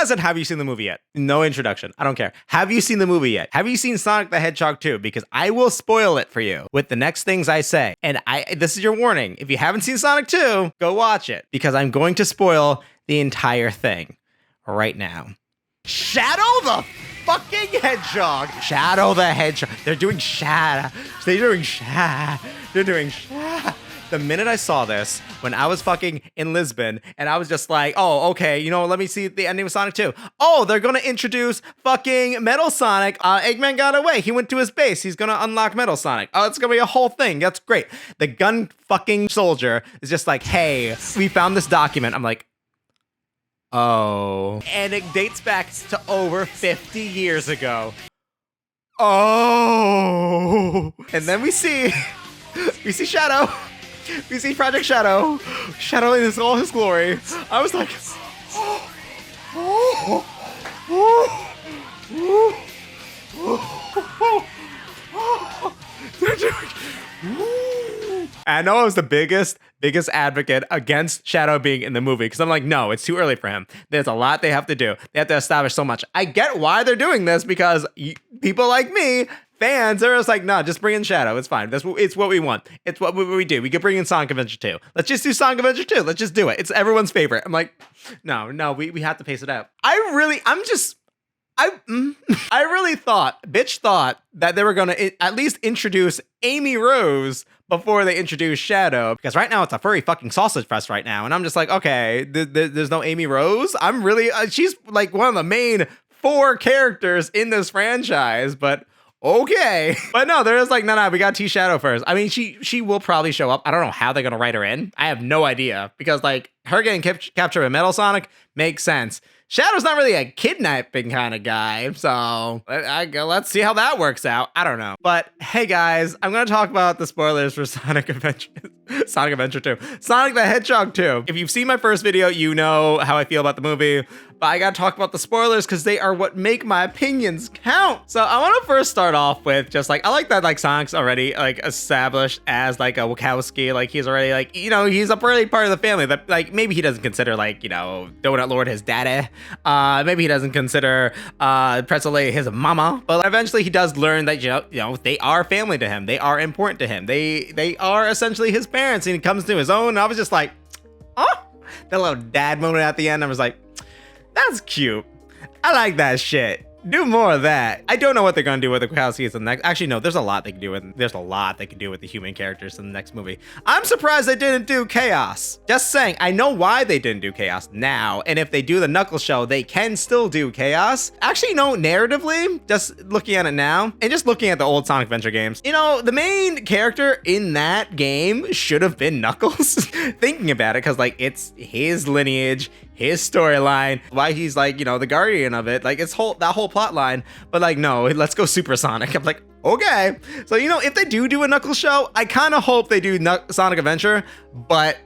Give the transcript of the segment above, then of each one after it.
I said, have you seen the movie yet? No introduction. I don't care. Have you seen the movie yet? Have you seen Sonic the Hedgehog 2? Because I will spoil it for you with the next things I say. And this is your warning. If you haven't seen Sonic 2, go watch it because I'm going to spoil the entire thing right now. Shadow the fucking Hedgehog. Shadow the Hedgehog. They're doing Shadow. They're doing Shadow. They're doing Shadow. The minute I saw this, when I was fucking in Lisbon, and I was just like, oh, okay, you know, let me see the ending of Sonic 2. Oh, they're gonna introduce fucking Metal Sonic. Eggman got away. He went to his base. He's gonna unlock Metal Sonic. Oh, it's gonna be a whole thing. That's great. The gun fucking soldier is just like, hey, we found this document. I'm like, oh. And it dates back to over 50 years ago. Oh. And then we see Shadow. We see Project Shadow. Shadow in all his glory. I was like, oh, oh, oh, oh, oh, oh. They're doing, I know I was the biggest advocate against Shadow being in the movie because I'm like, no, it's too early for him. There's a lot they have to do. They have to establish so much. I get why they're doing this because people like me, fans are just like, no, just bring in Shadow. It's fine. It's what we want. It's what we do. We could bring in Sonic Adventure 2. Let's just do Sonic Adventure 2. Let's just do it. It's everyone's favorite. I'm like, no, we have to pace it out. I really thought that they were going to at least introduce Amy Rose before they introduced Shadow, because right now it's a furry fucking sausage fest right now. And I'm just like, okay, there's no Amy Rose. I'm really, she's like one of the main 4 characters in this franchise, but okay. But no, they're just like, no, we got T-Shadow first. I mean, she will probably show up. I don't know how they're going to write her in. I have no idea because like her getting captured with Metal Sonic makes sense. Shadow's not really a kidnapping kind of guy, so let's see how that works out. I don't know. But hey guys, I'm going to talk about the spoilers for Sonic Adventure 2. Sonic the Hedgehog 2. If you've seen my first video, you know how I feel about the movie, but I got to talk about the spoilers because they are what make my opinions count. So I want to first start off with just like, I like that like Sonic's already like established as like a Wachowski. Like he's already like, you know, he's a early part of the family that like maybe he doesn't consider like, you know, Donut Lord his daddy. Maybe he doesn't consider Pretzel Lady his mama, but eventually he does learn that you know they are family to him. They are important to him. They are essentially his parents, and he comes to his own. And I was just like, oh, that little dad moment at the end. I was like, that's cute. I like that shit. Do more of that. I don't know what they're gonna do with the Wachowskis in the next. Actually, no, there's a lot they can do with the human characters in the next movie. I'm surprised they didn't do Chaos. Just saying, I know why they didn't do Chaos now, and if they do the Knuckles show, they can still do Chaos. Actually, no, narratively, just looking at it now, and just looking at the old Sonic Adventure games, you know, the main character in that game should have been Knuckles. Thinking about it, because like it's his lineage, his storyline, why he's like, you know, the guardian of it, like it's that whole plot line. But like, no, let's go Super Sonic. I'm like, okay. So, you know, if they do a Knuckles show, I kind of hope they do Sonic Adventure, but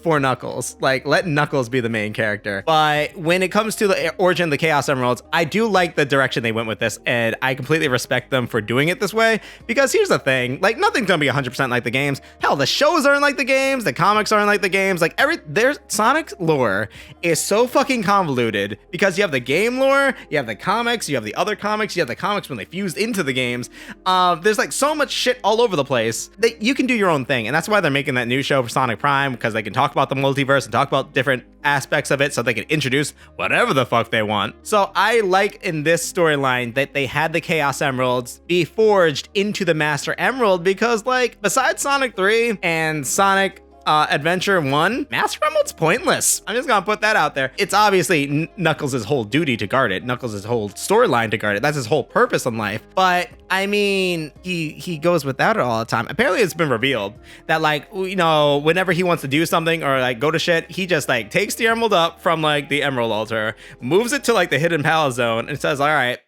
for Knuckles. Like, let Knuckles be the main character. But when it comes to the origin of the Chaos Emeralds, I do like the direction they went with this, and I completely respect them for doing it this way, because here's the thing, like, nothing's gonna be 100% like the games. Hell, the shows aren't like the games, the comics aren't like the games, like, there's Sonic's lore is so fucking convoluted, because you have the game lore, you have the comics, you have the other comics, you have the comics when they fused into the games. There's like so much shit all over the place that you can do your own thing, and that's why they're making that new show for Sonic Prime, because they can talk about the multiverse and talk about different aspects of it, so they can introduce whatever the fuck they want. So I like in this storyline that they had the Chaos Emeralds be forged into the Master Emerald, because like besides Sonic 3 and Sonic Adventure 1, Master Emerald's pointless. I'm just gonna put that out there. It's obviously Knuckles' whole duty to guard it, Knuckles' whole storyline to guard it. That's his whole purpose in life. But I mean, he goes without it all the time. Apparently it's been revealed that like, you know, whenever he wants to do something or like go to shit, he just like takes the emerald up from like the Emerald Altar, moves it to like the Hidden Palace Zone, and says, all right,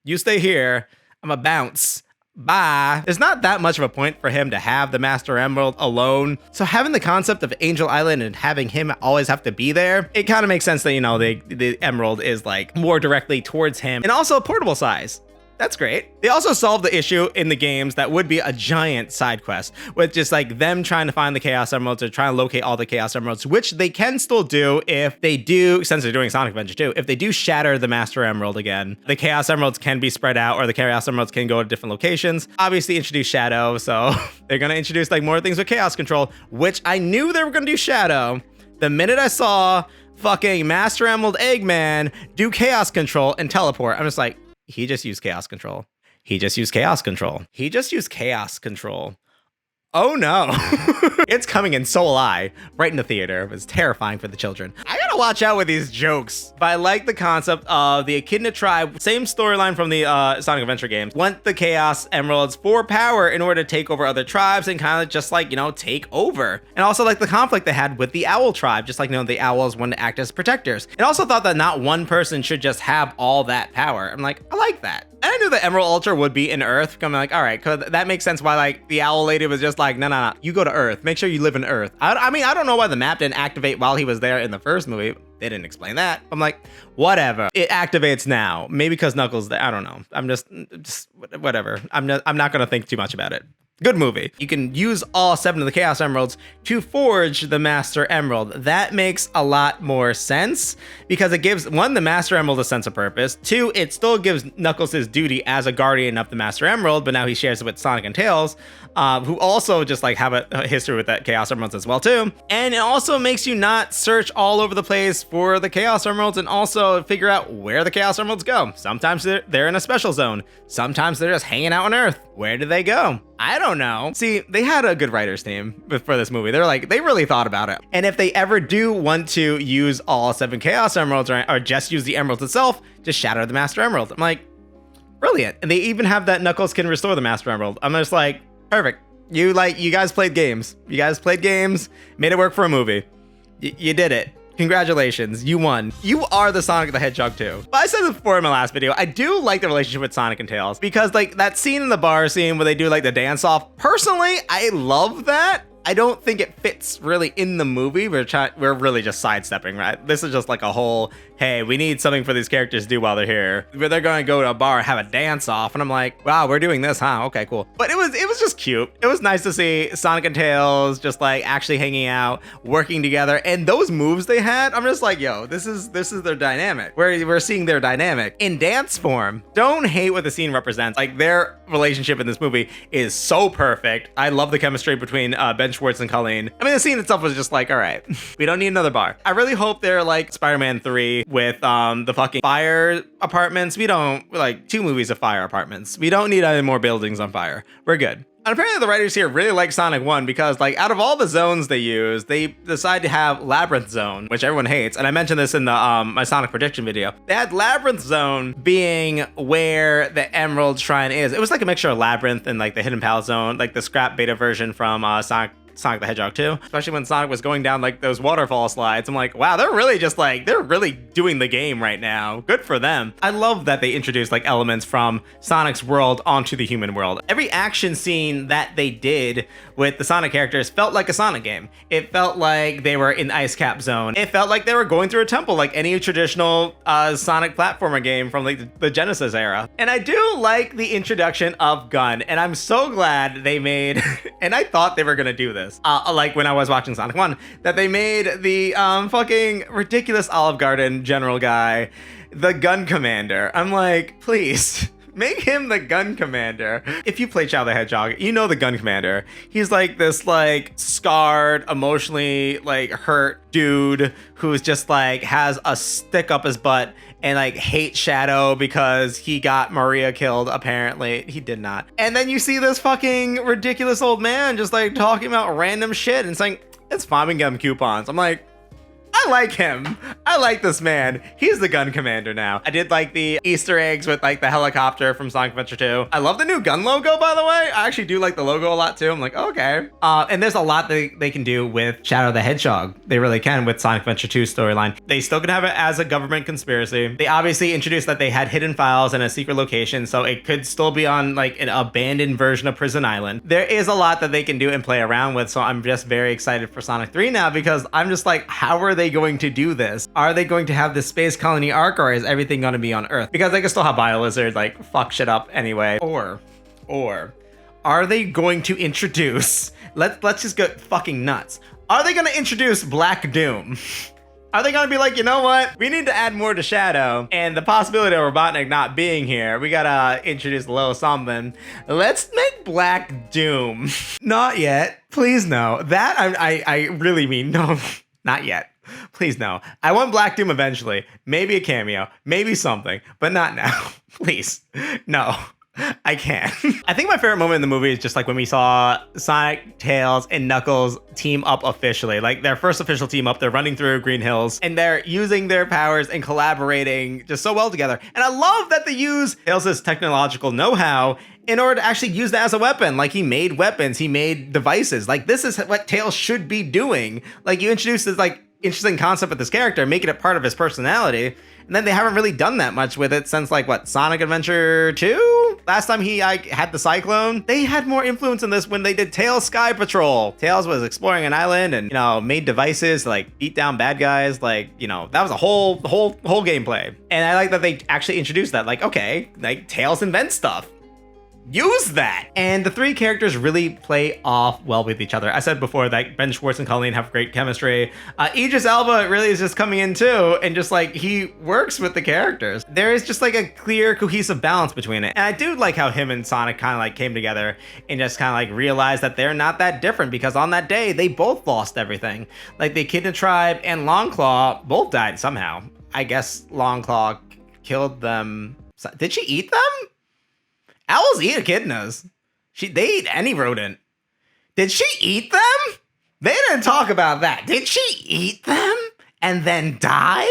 you stay here, I'm gonna bounce. Bye. There's not that much of a point for him to have the Master Emerald alone. So having the concept of Angel Island and having him always have to be there, it kind of makes sense that, you know, the Emerald is like more directly towards him, and also portable size. That's great. They also solved the issue in the games that would be a giant side quest with just like them trying to find the Chaos Emeralds or trying to locate all the Chaos Emeralds, which they can still do if they do, since they're doing Sonic Adventure 2, if they do shatter the Master Emerald again, the Chaos Emeralds can be spread out or the Chaos Emeralds can go to different locations. Obviously introduce Shadow, so they're going to introduce like more things with Chaos Control, which I knew they were going to do Shadow. The minute I saw fucking Master Emerald Eggman do Chaos Control and teleport, I'm just like, he just used Chaos Control. He just used Chaos Control. He just used Chaos Control. Oh no. It's coming in So Will I, right in the theater. It was terrifying for the children. I gotta watch out with these jokes. But I like the concept of the Echidna tribe, same storyline from the Sonic Adventure games, want the Chaos Emeralds for power in order to take over other tribes and kind of just like, you know, take over. And also like the conflict they had with the Owl tribe, just like, you know, the Owls want to act as protectors. And also thought that not one person should just have all that power. I'm like, I like that. And I knew the Emerald Ultra would be in Earth. I'm like, all right, cause that makes sense why like the Owl Lady was just like, no, you go to Earth. Make sure you live in Earth. I mean, I don't know why the map didn't activate while he was there in the first movie. They didn't explain that. I'm like, whatever. It activates now. Maybe because Knuckles there. I don't know. I'm just whatever. I'm not gonna think too much about it. Good movie. You can use all 7 of the Chaos Emeralds to forge the Master Emerald. That makes a lot more sense because it gives, 1, the Master Emerald a sense of purpose. 2, it still gives Knuckles his duty as a guardian of the Master Emerald, but now he shares it with Sonic and Tails, who also just like have a history with that Chaos Emeralds as well too. And it also makes you not search all over the place for the Chaos Emeralds and also figure out where the Chaos Emeralds go. Sometimes they're in a special zone. Sometimes they're just hanging out on Earth. Where do they go? I don't know. See, they had a good writers team for this movie. They're like, they really thought about it. And if they ever do want to use all 7 Chaos Emeralds or just use the Emeralds itself, just shatter the Master Emerald. I'm like, brilliant. And they even have that Knuckles can restore the Master Emerald. I'm just like, perfect. You guys played games. You guys played games, made it work for a movie. You did it. Congratulations, you won. You are the Sonic the Hedgehog 2. But I said this before in my last video, I do like the relationship with Sonic and Tails because like that scene in the bar scene where they do like the dance off, personally, I love that. I don't think it fits really in the movie. We're really just sidestepping, right? This is just like a whole, hey, we need something for these characters to do while they're here. Where they're going to go to a bar and have a dance off. And I'm like, wow, we're doing this, huh? Okay, cool. But it was just cute. It was nice to see Sonic and Tails just like actually hanging out, working together. And those moves they had, I'm just like, yo, this is their dynamic. We're seeing their dynamic in dance form. Don't hate what the scene represents. Like their relationship in this movie is so perfect. I love the chemistry between Ben Schwartz and Colleen. I mean, the scene itself was just like, all right, we don't need another bar. I really hope they're like Spider-Man 3 with the fucking fire apartments. We don't, like 2 movies of fire apartments. We don't need any more buildings on fire. We're good. And apparently the writers here really like Sonic 1 because like out of all the zones they use, they decide to have Labyrinth Zone, which everyone hates. And I mentioned this in the my Sonic prediction video. They had Labyrinth Zone being where the Emerald Shrine is. It was like a mixture of Labyrinth and like the Hidden Palace Zone, like the scrap beta version from Sonic the Hedgehog 2, especially when Sonic was going down like those waterfall slides. I'm like, wow, they're really doing the game right now. Good for them. I love that they introduced like elements from Sonic's world onto the human world. Every action scene that they did with the Sonic characters felt like a Sonic game. It felt like they were in Ice Cap Zone. It felt like they were going through a temple, like any traditional Sonic platformer game from like the Genesis era. And I do like the introduction of Gun, and I'm so glad they made, and I thought they were gonna do this. Like when I was watching Sonic 1, that they made the fucking ridiculous Olive Garden general guy the gun commander. I'm like, please, make him the gun commander. If you play Shadow the Hedgehog, you know the gun commander. He's like this like scarred, emotionally like hurt dude who's just like has a stick up his butt and like hate Shadow because he got Maria killed. Apparently he did not. And then you see this fucking ridiculous old man just like talking about random shit and saying, it's fine, we can get him coupons. I'm like, I like him. I like this man. He's the gun commander now. I did like the Easter eggs with like the helicopter from Sonic Adventure 2. I love the new gun logo, by the way. I actually do like the logo a lot too. I'm like, okay. And there's a lot they can do with Shadow the Hedgehog. They really can with Sonic Adventure 2 storyline. They still can have it as a government conspiracy. They obviously introduced that they had hidden files in a secret location, so it could still be on like an abandoned version of Prison Island. There is a lot that they can do and play around with, so I'm just very excited for Sonic 3 now because I'm just like, how are they they going to do this? Are they going to have this space colony arc, or is everything going to be on Earth? Because they can still have BioLizard like fuck shit up anyway. Or are they going to introduce, let's just go fucking nuts. Are they going to introduce Black Doom? Are they going to be like, you know what? We need to add more to Shadow, and the possibility of Robotnik not being here, we gotta introduce a little something. Let's make Black Doom. Not yet. Please no. That I really mean no. Not yet. Please no. I want Black Doom eventually. Maybe a cameo. Maybe something. But not now. Please. No. I can't. I think my favorite moment in the movie is just like when we saw Sonic, Tails, and Knuckles team up officially. Like their first official team up, they're running through Green Hills and they're using their powers and collaborating just so well together. And I love that they use Tails' technological know-how in order to actually use that as a weapon. Like he made weapons, he made devices. Like this is what Tails should be doing. Like you introduce this like interesting concept with this character, making it part of his personality. And then they haven't really done that much with it since like what, Sonic Adventure 2? Last time he had the Cyclone. They had more influence in this when they did Tails Sky Patrol. Tails was exploring an island and, you know, made devices to like beat down bad guys. Like, you know, that was a whole gameplay. And I like that they actually introduced that. Like, okay, like Tails invents stuff. Use that. And the three characters really play off well with each other. I said before that Ben Schwartz and Colleen have great chemistry. Idris Elba really is just coming in too, and just like he works with the characters. There is just like a clear cohesive balance between it. And I do like how him and Sonic kind of like came together and just kind of like realized that they're not that different, because on that day they both lost everything. Like the Echidna Tribe and Longclaw both died somehow. I guess Longclaw killed them. Did she eat them? Owls eat echidnas. They eat any rodent. Did she eat them? They didn't talk about that. Did she eat them and then die?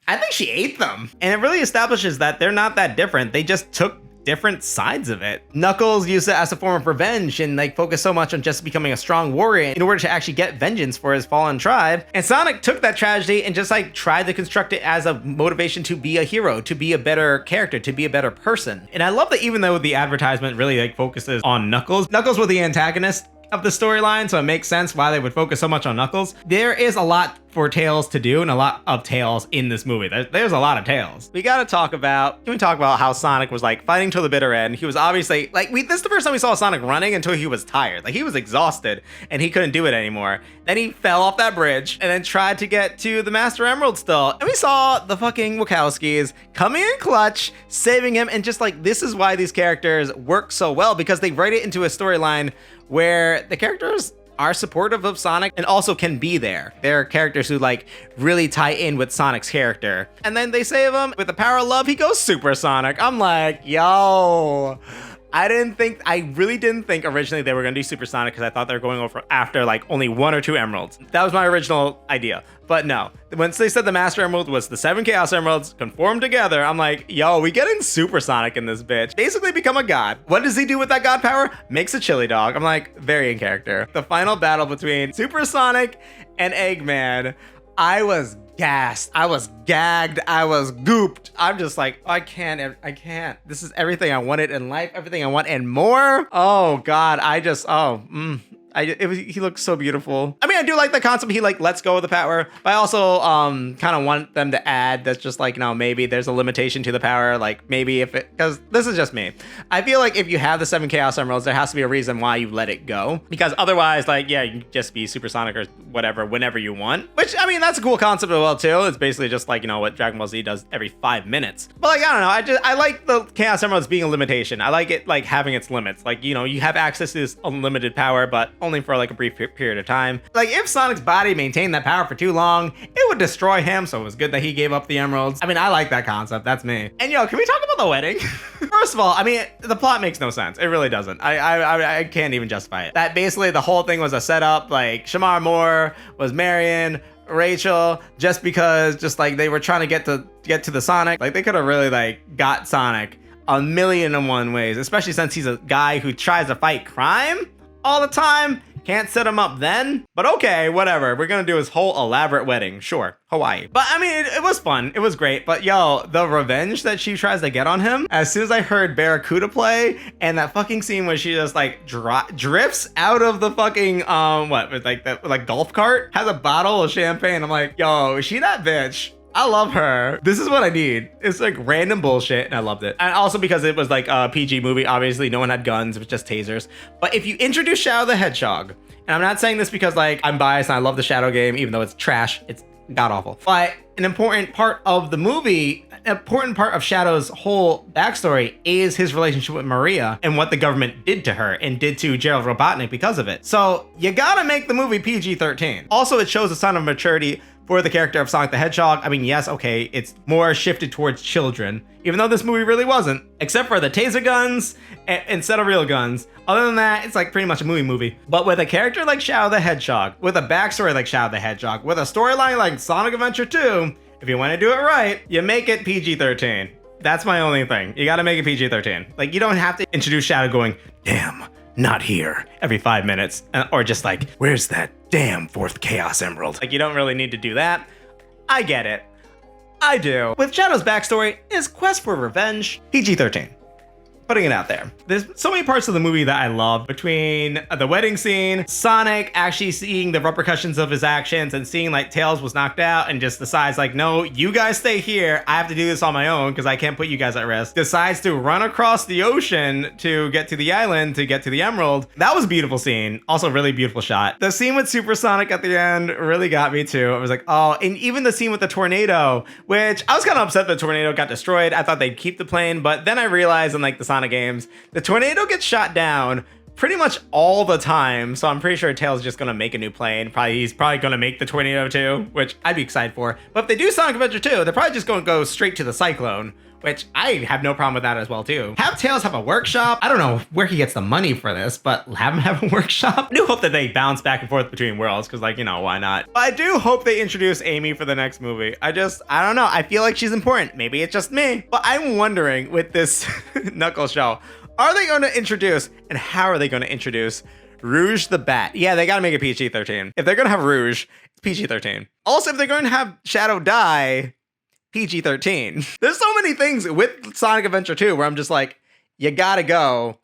I think she ate them. And it really establishes that they're not that different. They just took different sides of it. Knuckles used it as a form of revenge and like focused so much on just becoming a strong warrior in order to actually get vengeance for his fallen tribe. And Sonic took that tragedy and just like tried to construct it as a motivation to be a hero, to be a better character, to be a better person. And I love that even though the advertisement really like focuses on Knuckles was the antagonist of the storyline, so it makes sense why they would focus so much on Knuckles. There is a lot for Tails to do and a lot of Tails in this movie. There's a lot of Tails. Can we talk about how Sonic was like fighting till the bitter end? He was obviously like, this is the first time we saw Sonic running until he was tired. Like he was exhausted and he couldn't do it anymore. Then he fell off that bridge and then tried to get to the Master Emerald still. And we saw the fucking Wachowskis coming in clutch, saving him. And just like, this is why these characters work so well, because they write it into a storyline where the characters are supportive of Sonic and also can be there. They're characters who like really tie in with Sonic's character. And then they save him with the power of love. He goes Super Sonic. I'm like, yo, I really didn't think originally they were gonna do Super Sonic, because I thought they were going over after like only 1 or 2 emeralds. That was my original idea. But no, once they said the Master Emerald was the 7 Chaos Emeralds conformed together, I'm like, yo, we getting Super Sonic in this bitch. Basically become a god. What does he do with that god power? Makes a chili dog. I'm like, very in character. The final battle between Super Sonic and Eggman, I was gassed. I was gagged. I was gooped. I'm just like, I can't. This is everything I wanted in life, everything I want and more. Oh God, he looks so beautiful. I mean, I do like the concept. He like lets go of the power, but I also kind of want them to add that's just like, you know, maybe there's a limitation to the power. Like maybe because this is just me. I feel like if you have the 7 Chaos Emeralds, there has to be a reason why you let it go, because otherwise, like, yeah, you can just be Supersonic or whatever whenever you want. Which, I mean, that's a cool concept as well too. It's basically just like, you know, what Dragon Ball Z does every 5 minutes. But like, I don't know. I like the Chaos Emeralds being a limitation. I like it like having its limits. Like, you know, you have access to this unlimited power, but only for like a brief period of time. Like if Sonic's body maintained that power for too long, it would destroy him, so it was good that he gave up the emeralds. I mean, I like that concept. That's me. And yo, can we talk about the wedding? First of all, I mean, the plot makes no sense. It really doesn't. I can't even justify it. That basically the whole thing was a setup. Like Shamar Moore was marrying Rachel just because like they were trying to get to the Sonic. Like they could have really like got Sonic 1,000,001 ways, especially since he's a guy who tries to fight crime all the time. Can't set him up then? But okay, whatever. We're gonna do his whole elaborate wedding. Sure, Hawaii. But I mean, it was fun. It was great. But yo, the revenge that she tries to get on him, as soon as I heard Barracuda play, and that fucking scene where she just like drifts out of the fucking, like golf cart, has a bottle of champagne. I'm like, yo, is she that bitch? I love her. This is what I need. It's like random bullshit, and I loved it. And also because it was like a PG movie, obviously no one had guns, it was just tasers. But if you introduce Shadow the Hedgehog, and I'm not saying this because like I'm biased and I love the Shadow game, even though it's trash, it's god awful. But an important part of the movie, an important part of Shadow's whole backstory is his relationship with Maria and what the government did to her and did to Gerald Robotnik because of it. So you gotta make the movie PG-13. Also, it shows a sign of maturity for the character of Sonic the Hedgehog. I mean, yes, okay, it's more shifted towards children, even though this movie really wasn't, except for the taser guns instead of real guns. Other than that, it's like pretty much a movie. But with a character like Shadow the Hedgehog, with a backstory like Shadow the Hedgehog, with a storyline like Sonic Adventure 2, if you want to do it right, you make it PG-13. That's my only thing. You gotta make it PG-13. Like, you don't have to introduce Shadow going, damn, not here, every 5 minutes. Or just like, where's that damn fourth Chaos Emerald? Like, you don't really need to do that. I get it. I do. With Shadow's backstory, his quest for revenge, PG-13. Putting it out there. There's so many parts of the movie that I love, between the wedding scene, Sonic actually seeing the repercussions of his actions and seeing like Tails was knocked out and just decides like, no, you guys stay here. I have to do this on my own because I can't put you guys at risk. Decides to run across the ocean to get to the island, to get to the Emerald. That was a beautiful scene. Also really beautiful shot. The scene with Supersonic at the end really got me too. I was like, oh, and even the scene with the tornado, which I was kind of upset the tornado got destroyed. I thought they'd keep the plane, but then I realized in like the Sonic games, the tornado gets shot down pretty much all the time, so I'm pretty sure Tails is just gonna make a new plane. He's probably gonna make the tornado too, which I'd be excited for. But if they do Sonic Adventure 2, they're probably just gonna go straight to the Cyclone, which I have no problem with that as well too. Have Tails have a workshop. I don't know where he gets the money for this, but have him have a workshop. I do hope that they bounce back and forth between worlds, because like, you know, why not? But I do hope they introduce Amy for the next movie. I don't know. I feel like she's important. Maybe it's just me. But I'm wondering with this Knuckles show, are they going to introduce, and how are they going to introduce Rouge the Bat? Yeah, they got to make it PG-13. If they're going to have Rouge, it's PG-13. Also, if they're going to have Shadow die, PG-13. There's so many things with Sonic Adventure 2 where I'm just like, you gotta go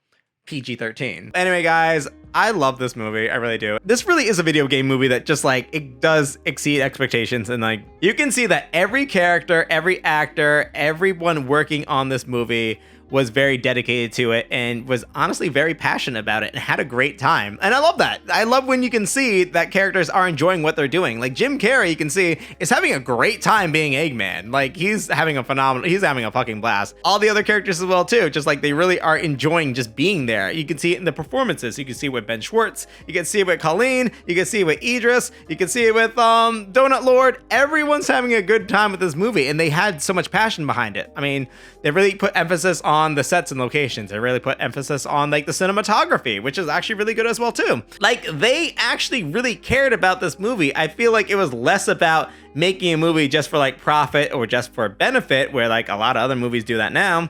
PG-13. Anyway, guys, I love this movie. I really do. This really is a video game movie that just like, it does exceed expectations. And like, you can see that every character, every actor, everyone working on this movie was very dedicated to it and was honestly very passionate about it and had a great time. And I love that. I love when you can see that characters are enjoying what they're doing. Like Jim Carrey, you can see, is having a great time being Eggman. Like he's having a fucking blast. All the other characters as well too, just like they really are enjoying just being there. You can see it in the performances. You can see it with Ben Schwartz. You can see it with Colleen. You can see it with Idris. You can see it with Donut Lord. Everyone's having a good time with this movie and they had so much passion behind it. I mean, they really put emphasis on the sets and locations. They really put emphasis on like the cinematography, which is actually really good as well too. Like they actually really cared about this movie. I feel like it was less about making a movie just for like profit or just for benefit, where like a lot of other movies do that now.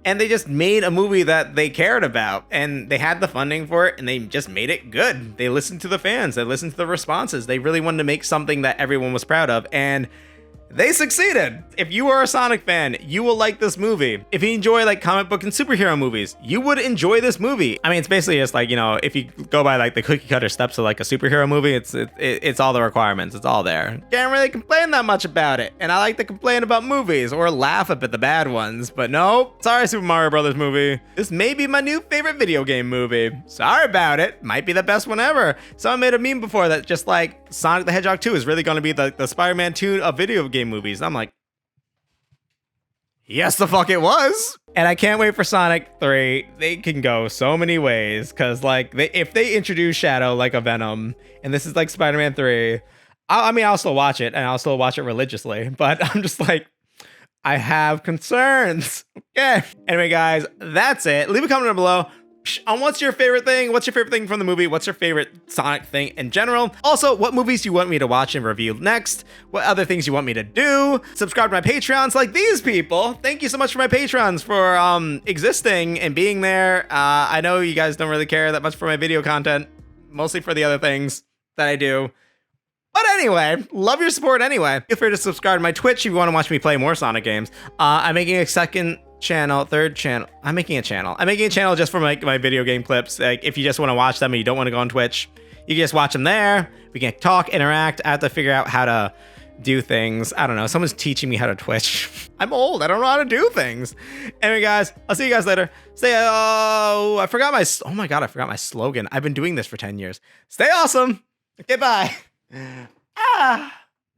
And they just made a movie that they cared about and they had the funding for it and they just made it good. They listened to the fans. They listened to the responses. They really wanted to make something that everyone was proud of, and they succeeded. If you are a Sonic fan, you will like this movie. If you enjoy like comic book and superhero movies, you would enjoy this movie. I mean, it's basically just like, you know, if you go by like the cookie cutter steps of like a superhero movie, it's all the requirements. It's all there. Can't really complain that much about it. And I like to complain about movies or laugh up at the bad ones, but no, sorry Super Mario Brothers movie. This may be my new favorite video game movie. Sorry about it. Might be the best one ever. Someone made a meme before that just like Sonic the Hedgehog 2 is really going to be the Spider-Man 2 of video game movies. I'm like, yes, the fuck it was. And I can't wait for Sonic 3. They can go so many ways, because like if they introduce Shadow like a Venom, and this is like Spider-Man 3, I mean, I'll still watch it, and I'll still watch it religiously, but I'm just like, I have concerns. Okay. Anyway, guys, that's it. Leave a comment down below on what's your favorite thing from the movie, what's your favorite Sonic thing in general. Also, what movies you want me to watch and review next, what other things you want me to do. Subscribe to my Patreons like these people. Thank you so much for my Patrons for existing and being there. I know you guys don't really care that much for my video content. mostly for the other things that I do. But anyway, love your support anyway. Feel free to subscribe to my Twitch if you want to watch me play more Sonic games. I'm making a third channel. I'm making a channel just for my video game clips. Like, if you just want to watch them and you don't want to go on Twitch, you can just watch them there. We can talk, interact. I have to figure out how to do things. I don't know. Someone's teaching me how to Twitch. I'm old. I don't know how to do things. Anyway, guys, I'll see you guys later. I forgot my slogan. I've been doing this for 10 years. Stay awesome. Okay, bye. Ah.